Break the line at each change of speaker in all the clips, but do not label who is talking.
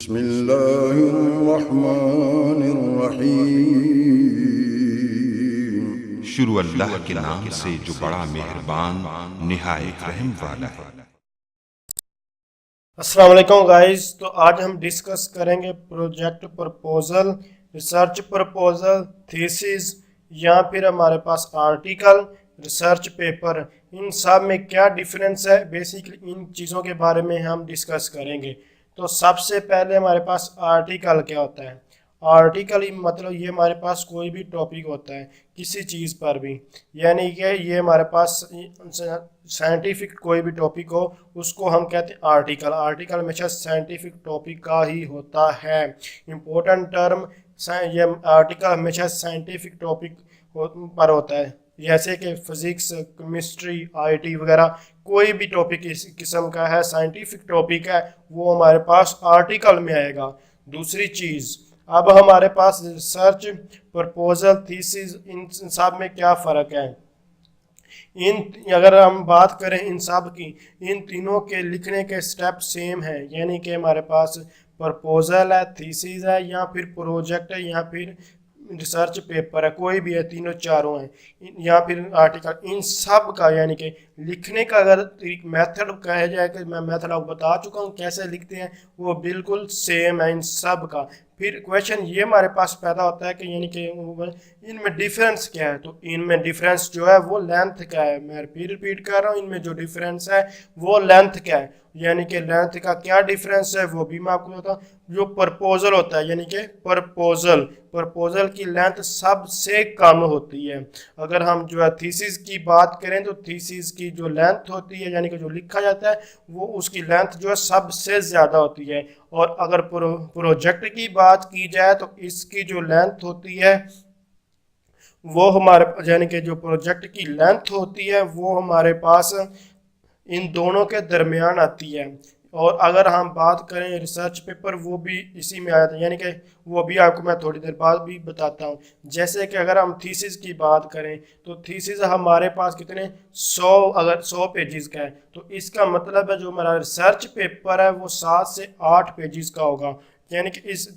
बिस्मिल्लाहिर्रहमानिर्रहीम। शुरू अल्लाह के नाम से जो बड़ा मेहरबान निहायत रहम वाला है।
अस्सलाम वालेकुम गाइस। तो आज हम डिस्कस करेंगे project proposal, research proposal, thesis या फिर हमारे पास आर्टिकल, रिसर्च पेपर। इन सब में क्या डिफरेंस है, बेसिकली इन चीज़ों के बारे में हम डिस्कस करेंगे। तो सबसे पहले हमारे पास आर्टिकल क्या होता है। आर्टिकल मतलब ये हमारे पास कोई भी टॉपिक होता है किसी चीज़ पर भी, यानी कि ये हमारे पास साइंटिफिक कोई भी टॉपिक हो उसको हम कहते हैं आर्टिकल। आर्टिकल हमेशा साइंटिफिक टॉपिक का ही होता है। इम्पोर्टेंट टर्म, ये आर्टिकल हमेशा साइंटिफिक टॉपिक पर होता है, जैसे कि फिजिक्स, केमिस्ट्री, आईटी वगैरह। कोई भी टॉपिक इस किस्म का है, साइंटिफिक टॉपिक है, वो हमारे पास आर्टिकल में आएगा। दूसरी चीज़, अब हमारे पास रिसर्च प्रपोजल, थीसिस, इन सब में क्या फ़र्क है। इन अगर हम बात करें इन सब की, इन तीनों के लिखने के स्टेप सेम है, यानी कि हमारे पास प्रपोजल है, थीसिस है, या फिर प्रोजेक्ट है, या फिर रिसर्च पेपर है, कोई भी है, तीनों चारों हैं, या फिर आर्टिकल। इन सब का यानी कि लिखने का अगर मेथड कहा जाए कि मैं मेथड आपको बता चुका हूँ कैसे लिखते हैं, वो बिल्कुल सेम है इन सब का। फिर क्वेश्चन ये हमारे पास पैदा होता है कि यानी कि इनमें डिफरेंस क्या है। तो इनमें डिफरेंस जो है वो लेंथ का है। मैं फिर रिपीट कर रहा हूँ, इनमें जो डिफरेंस है वो लेंथ का है, यानी कि लेंथ का क्या डिफरेंस है वो भी मैं आपको बताऊँ। जो प्रपोजल होता है, यानी कि प्रपोजल प्रपोजल की लेंथ सबसे कम होती है। अगर हम जो है थीसिस की बात करें तो थीसिस की जो लेंथ होती है, यानी कि जो लिखा जाता है, वो उसकी लेंथ जो है सबसे ज़्यादा होती है। और अगर प्रोजेक्ट की बात की जाए तो इसकी जो लेंथ होती है वो हमारे, यानी कि जो प्रोजेक्ट की लेंथ होती है वो हमारे पास इन दोनों के दरमियान आती है। और अगर हम बात करें रिसर्च पेपर, वो भी इसी में आया था, यानी कि वो भी आपको मैं थोड़ी देर बाद भी बताता हूँ। जैसे कि अगर हम थीसिस की बात करें तो थीसिस हमारे पास कितने 100, अगर 100 पेजेस का है, तो इसका मतलब है जो हमारा रिसर्च पेपर है वो 7 से 8 पेजेस का होगा। यानी कि इस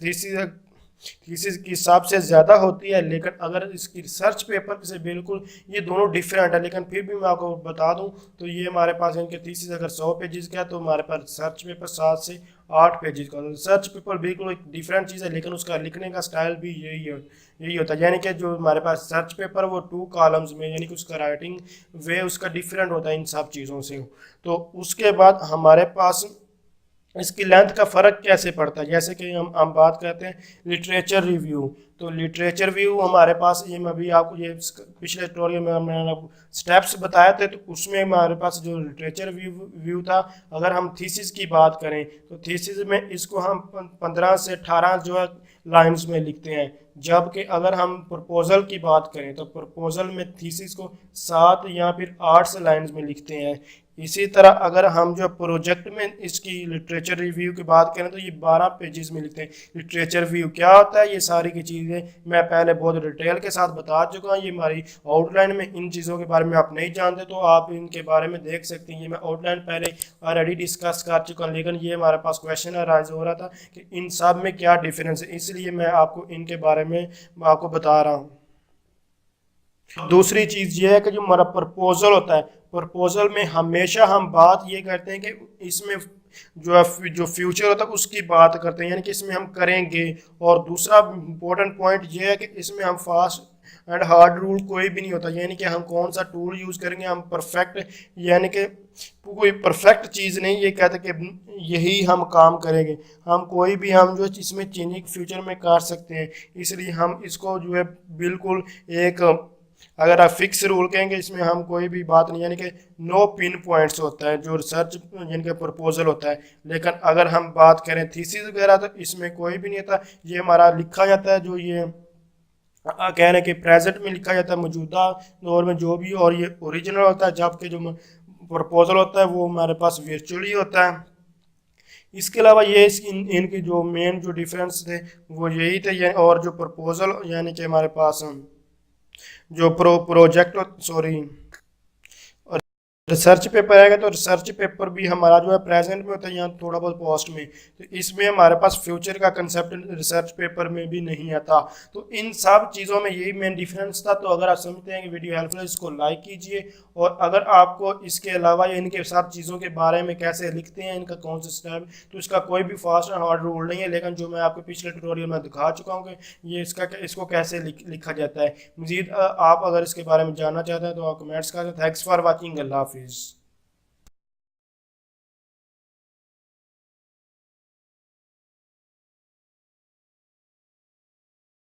थीसिस की हिसाब से ज़्यादा होती है। लेकिन अगर इसकी रिसर्च पेपर से बिल्कुल ये दोनों डिफरेंट है, लेकिन फिर भी मैं आपको बता दूं तो ये हमारे पास इनके थीसिस अगर 100 पेजेस का है तो हमारे पास रिसर्च पेपर 7 से 8 पेजेस का। रिसर्च पेपर बिल्कुल एक डिफरेंट चीज़ है, लेकिन उसका लिखने का स्टाइल भी यही होता है। यानी कि जो हमारे पास रिसर्च पेपर वो 2 कॉलम्स में, यानी कि उसका राइटिंग वे उसका डिफरेंट होता है इन सब चीज़ों से। तो उसके बाद हमारे पास इसकी लेंथ का फ़र्क कैसे पड़ता है। जैसे कि हम बात करते हैं लिटरेचर रिव्यू। तो लिटरेचर रिव्यू हमारे पास, ये मैं भी आपको ये पिछले ट्यूटोरियल में मैंने स्टेप्स बताए थे, तो उसमें हमारे पास जो लिटरेचर व्यू था, अगर हम थीसिस की बात करें तो थीसिस में इसको हम 15 से 18 जो है लाइंस में लिखते हैं। जबकि अगर हम प्रपोजल की बात करें तो प्रपोजल में थीसिस को 7 या फिर 8 लाइंस में लिखते हैं। इसी तरह अगर हम जो प्रोजेक्ट में इसकी लिटरेचर रिव्यू की बात करें तो ये 12 पेजेस में लिखते हैं। लिटरेचर रिव्यू क्या होता है, ये सारी की चीज़ें मैं पहले बहुत डिटेल के साथ बता चुका हूँ। ये हमारी आउटलाइन में, इन चीज़ों के बारे में आप नहीं जानते तो आप इनके बारे में देख सकते हैं। ये मैं आउटलाइन पहले ऑलरेडी डिस्कस कर चुका हूँ, लेकिन ये हमारे पास क्वेश्चन राइज हो रहा था कि इन सब में क्या डिफरेंस है, इसलिए मैं आपको इनके बारे में आपको बता रहा हूँ। दूसरी चीज़ ये है कि जो हमारा प्रपोजल होता है, प्रपोजल में हमेशा हम बात ये करते हैं कि इसमें जो है जो फ्यूचर होता है उसकी बात करते हैं, यानी कि इसमें हम करेंगे। और दूसरा इम्पोर्टेंट पॉइंट ये है कि इसमें हम फास्ट एंड हार्ड रूल कोई भी नहीं होता, यानी कि हम कौन सा टूल यूज़ करेंगे, हम परफेक्ट, यानी कि कोई परफेक्ट चीज़ नहीं ये कहते कि यही हम काम करेंगे। हम कोई भी हम जो इसमें चेंजिंग फ्यूचर में कर सकते हैं, इसलिए हम इसको जो है बिल्कुल एक, अगर आप फिक्स रूल कहेंगे इसमें हम कोई भी बात नहीं, यानी कि नो पिन पॉइंट्स होता है जो रिसर्च यानी कि प्रपोजल होता है। लेकिन अगर हम बात करें थीसिस वगैरह तो इसमें कोई भी नहीं होता, ये हमारा लिखा जाता है जो ये कह रहे हैं कि प्रेजेंट में लिखा जाता है, मौजूदा दौर में जो भी, और ये ओरिजिनल होता है। जबकि जो प्रपोजल होता है वो हमारे पास वर्चुअली होता है। इसके अलावा ये इनके जो मेन जो डिफरेंस थे वो यही थे। और जो प्रपोजल यानी कि हमारे पास जो प्रोजेक्ट, सॉरी, रिसर्च पेपर आएगा तो रिसर्च पेपर भी हमारा जो है प्रेजेंट में होता है, यहाँ थोड़ा बहुत पास्ट में, तो इसमें हमारे पास फ्यूचर का कंसेप्ट रिसर्च पेपर में भी नहीं आता। तो इन सब चीज़ों में यही मेन डिफरेंस था। तो अगर आप समझते हैं कि वीडियो हेल्पफुल है, इसको लाइक कीजिए, और अगर आपको इसके अलावा या इनके सब चीज़ों के बारे में कैसे लिखते हैं, इनका कौन सा स्टेप, तो इसका कोई भी फास्ट एंड हार्ड रूल नहीं है, लेकिन जो मैं आपको पिछले ट्यूटोरियल में दिखा चुका हूँ कि ये इसको कैसे लिखा जाता है। मजीद आप अगर इसके बारे में जानना चाहते हैं तो आप कमेंट्स करें। Thanks for watching. अल्लाह हाफिज़।